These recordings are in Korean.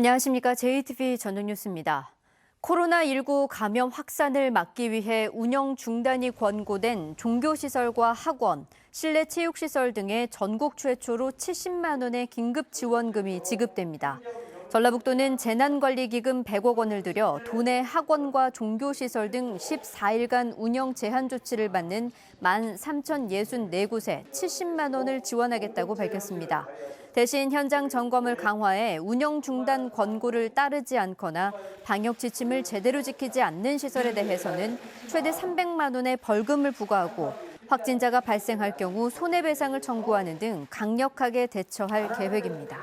안녕하십니까. JTBC 전국뉴스입니다. 코로나19 감염 확산을 막기 위해 운영 중단이 권고된 종교시설과 학원, 실내 체육시설 등에 전국 최초로 70만 원의 긴급 지원금이 지급됩니다. 전라북도는 재난관리기금 100억 원을 들여 도내 학원과 종교시설 등 14일간 운영 제한 조치를 받는 13,064곳에 70만 원을 지원하겠다고 밝혔습니다. 대신 현장 점검을 강화해 운영 중단 권고를 따르지 않거나 방역 지침을 제대로 지키지 않는 시설에 대해서는 최대 300만 원의 벌금을 부과하고 확진자가 발생할 경우 손해배상을 청구하는 등 강력하게 대처할 계획입니다.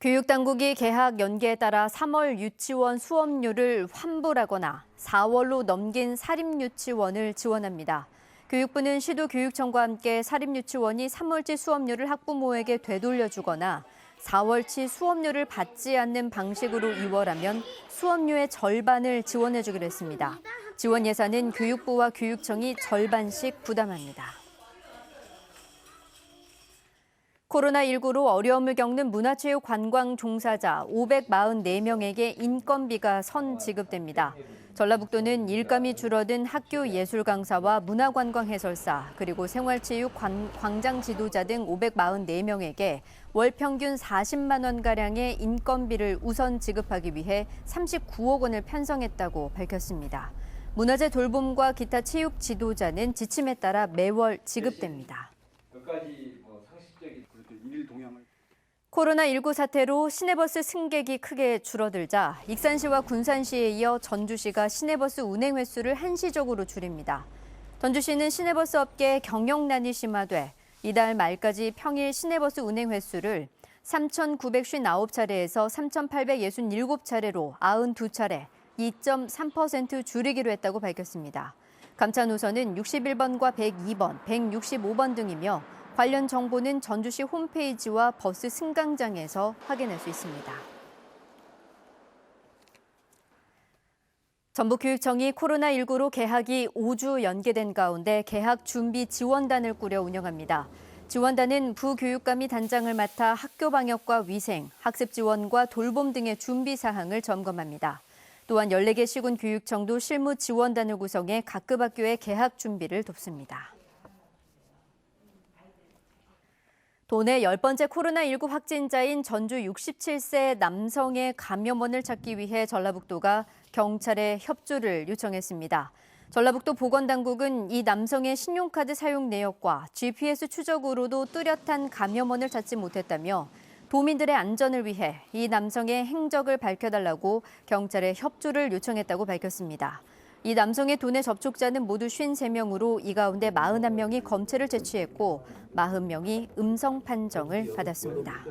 교육당국이 개학 연기에 따라 3월 유치원 수업료를 환불하거나 4월로 넘긴 사립유치원을 지원합니다. 교육부는 시도교육청과 함께 사립유치원이 3월치 수업료를 학부모에게 되돌려주거나 4월치 수업료를 받지 않는 방식으로 이월하면 수업료의 절반을 지원해주기로 했습니다. 지원 예산은 교육부와 교육청이 절반씩 부담합니다. 코로나19로 어려움을 겪는 문화체육 관광 종사자 544명에게 인건비가 선지급됩니다. 전라북도는 일감이 줄어든 학교 예술 강사와 문화관광 해설사 그리고 생활체육 광장 지도자 등 544명에게 월 평균 40만 원가량의 인건비를 우선 지급하기 위해 39억 원을 편성했다고 밝혔습니다. 문화재 돌봄과 기타 체육 지도자는 지침에 따라 매월 지급됩니다. 코로나19 사태로 시내버스 승객이 크게 줄어들자 익산시와 군산시에 이어 전주시가 시내버스 운행 횟수를 한시적으로 줄입니다. 전주시는 시내버스 업계 경영난이 심화돼 이달 말까지 평일 시내버스 운행 횟수를 3,959차례에서 3,867차례로 92차례, 2.3% 줄이기로 했다고 밝혔습니다. 감차 노선은 61번과 102번, 165번 등이며 관련 정보는 전주시 홈페이지와 버스 승강장에서 확인할 수 있습니다. 전북교육청이 코로나19로 개학이 5주 연기된 가운데 개학 준비 지원단을 꾸려 운영합니다. 지원단은 부교육감이 단장을 맡아 학교 방역과 위생, 학습 지원과 돌봄 등의 준비 사항을 점검합니다. 또한 14개 시군 교육청도 실무 지원단을 구성해 각급 학교의 개학 준비를 돕습니다. 도내 10번째 코로나19 확진자인 전주 67세 남성의 감염원을 찾기 위해 전라북도가 경찰에 협조를 요청했습니다. 전라북도 보건당국은 이 남성의 신용카드 사용 내역과 GPS 추적으로도 뚜렷한 감염원을 찾지 못했다며 도민들의 안전을 위해 이 남성의 행적을 밝혀달라고 경찰에 협조를 요청했다고 밝혔습니다. 이 남성의 도내 접촉자는 모두 53명으로 이 가운데 41명이 검체를 제취했고 40명이 음성 판정을 받았습니다.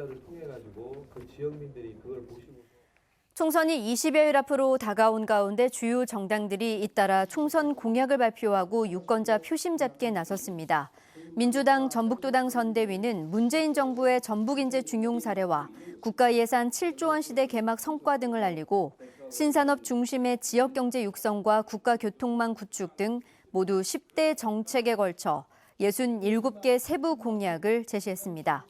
총선이 20여일 앞으로 다가온 가운데 주요 정당들이 잇따라 총선 공약을 발표하고 유권자 표심 잡기에 나섰습니다. 민주당 전북도당 선대위는 문재인 정부의 전북인재 중용 사례와 국가예산 7조 원 시대 개막 성과 등을 알리고 신산업 중심의 지역경제 육성과 국가교통망 구축 등 모두 10대 정책에 걸쳐 67개 세부 공약을 제시했습니다.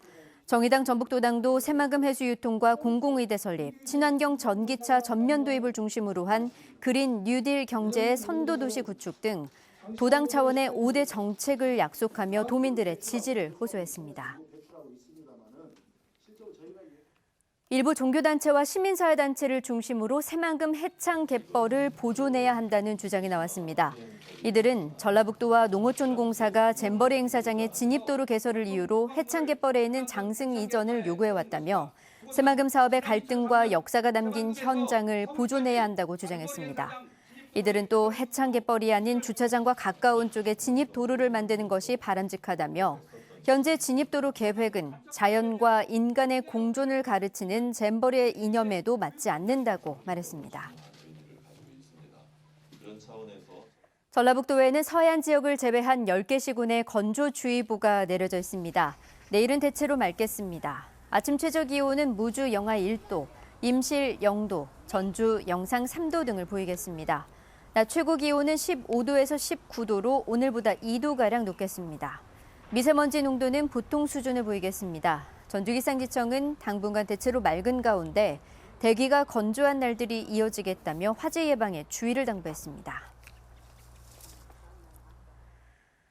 정의당 전북도당도 새만금 해수 유통과 공공의대 설립, 친환경 전기차 전면 도입을 중심으로 한 그린 뉴딜 경제의 선도도시 구축 등 도당 차원의 5대 정책을 약속하며 도민들의 지지를 호소했습니다. 일부 종교단체와 시민사회단체를 중심으로 새만금 해창 갯벌을 보존해야 한다는 주장이 나왔습니다. 이들은 전라북도와 농어촌공사가 잼버리 행사장의 진입도로 개설을 이유로 해창 갯벌에 있는 장승 이전을 요구해왔다며 새만금 사업의 갈등과 역사가 담긴 현장을 보존해야 한다고 주장했습니다. 이들은 또 해창 갯벌이 아닌 주차장과 가까운 쪽에 진입도로를 만드는 것이 바람직하다며 현재 진입도로 계획은 자연과 인간의 공존을 가르치는 잼버리의 이념에도 맞지 않는다고 말했습니다. 전라북도에는 서해안 지역을 제외한 10개 시군에 건조주의보가 내려져 있습니다. 내일은 대체로 맑겠습니다. 아침 최저 기온은 무주 영하 1도, 임실 0도, 전주 영상 3도 등을 보이겠습니다. 낮 최고 기온은 15도에서 19도로 오늘보다 2도가량 높겠습니다. 미세먼지 농도는 보통 수준을 보이겠습니다. 전주기상지청은 당분간 대체로 맑은 가운데 대기가 건조한 날들이 이어지겠다며 화재 예방에 주의를 당부했습니다.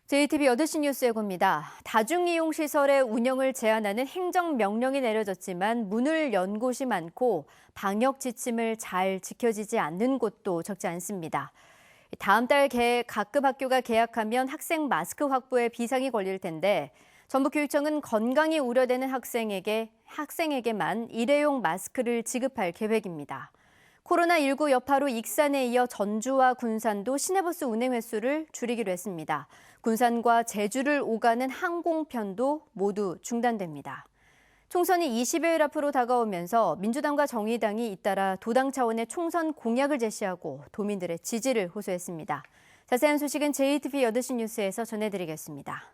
JTBC 8시 뉴스 예고입니다. 다중이용시설의 운영을 제한하는 행정명령이 내려졌지만 문을 연 곳이 많고 방역 지침을 잘 지켜지지 않는 곳도 적지 않습니다. 다음 달 각급 학교가 개학하면 학생 마스크 확보에 비상이 걸릴 텐데 전북교육청은 건강이 우려되는 학생에게만 일회용 마스크를 지급할 계획입니다. 코로나19 여파로 익산에 이어 전주와 군산도 시내버스 운행 횟수를 줄이기로 했습니다. 군산과 제주를 오가는 항공편도 모두 중단됩니다. 총선이 20여일 앞으로 다가오면서 민주당과 정의당이 잇따라 도당 차원의 총선 공약을 제시하고 도민들의 지지를 호소했습니다. 자세한 소식은 JTBC 8시 뉴스에서 전해드리겠습니다.